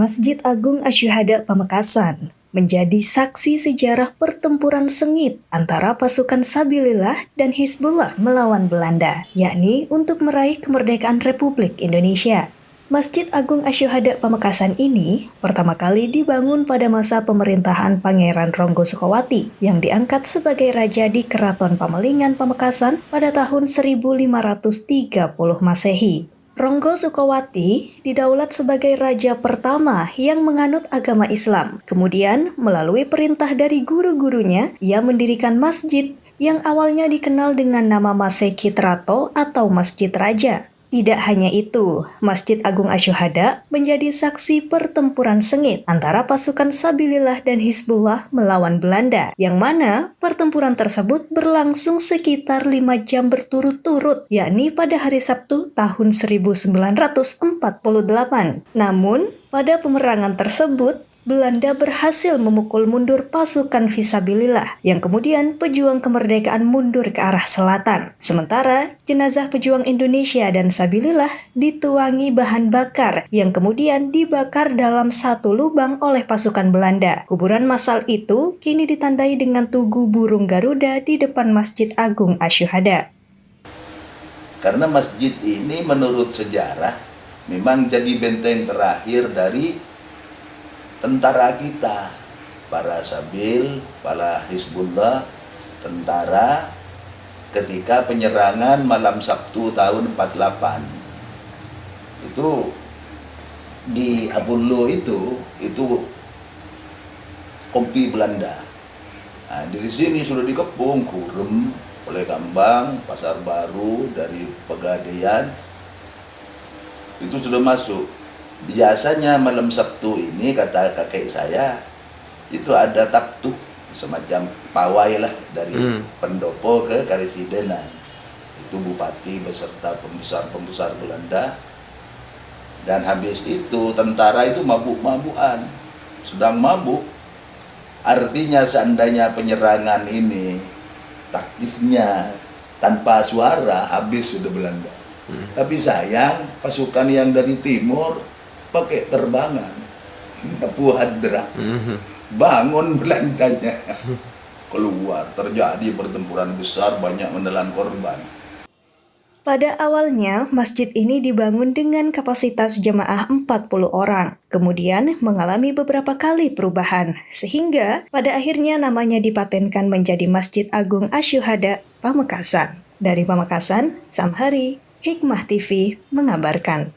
Masjid Agung Asyhada Pamekasan menjadi saksi sejarah pertempuran sengit antara pasukan Sabilillah dan Hizbullah melawan Belanda, yakni untuk meraih kemerdekaan Republik Indonesia. Masjid Agung Asyhada Pamekasan ini pertama kali dibangun pada masa pemerintahan Pangeran Ronggo Sukowati yang diangkat sebagai raja di Keraton Pamelingan Pamekasan pada tahun 1530 Masehi. Ronggo Sukowati didaulat sebagai raja pertama yang menganut agama Islam. Kemudian, melalui perintah dari guru-gurunya, ia mendirikan masjid yang awalnya dikenal dengan nama Masekitrato atau Masjid Raja. Tidak hanya itu, Masjid Agung Asyhada menjadi saksi pertempuran sengit antara pasukan Sabilillah dan Hizbullah melawan Belanda, yang mana pertempuran tersebut berlangsung sekitar 5 jam berturut-turut, yakni pada hari Sabtu tahun 1948. Namun, pada pemerangan tersebut, Belanda berhasil memukul mundur pasukan Fisabilillah yang kemudian pejuang kemerdekaan mundur ke arah selatan. Sementara jenazah pejuang Indonesia dan Sabilillah dituangi bahan bakar yang kemudian dibakar dalam satu lubang oleh pasukan Belanda. Kuburan massal itu kini ditandai dengan tugu burung Garuda di depan Masjid Agung Asyhada. Karena masjid ini menurut sejarah memang jadi benteng terakhir dari tentara kita, para Sabil, para Hizbullah, tentara ketika penyerangan malam Sabtu tahun 48. Itu di Apollo itu kompi Belanda. Nah, di sini sudah dikepung Kurem, oleh Kambang, Pasar Baru, dari Pegadaian, itu sudah masuk. Biasanya malam Sabtu ini, kata kakek saya, itu ada taptuk, semacam pawai lah dari pendopo ke karesidenan. Itu bupati beserta pembesar-pembesar Belanda. Dan habis itu tentara itu mabuk-mabukan, sedang mabuk. Artinya seandainya penyerangan ini taktisnya tanpa suara, habis sudah Belanda. Tapi sayang pasukan yang dari timur pakai terbangan, Puhadra, bangun Belandanya, keluar, terjadi pertempuran besar, banyak menelan korban. Pada awalnya, masjid ini dibangun dengan kapasitas jemaah 40 orang, kemudian mengalami beberapa kali perubahan, sehingga pada akhirnya namanya dipatenkan menjadi Masjid Agung Asyhada Pamekasan. Dari Pamekasan, Samhari, Hikmah TV mengabarkan.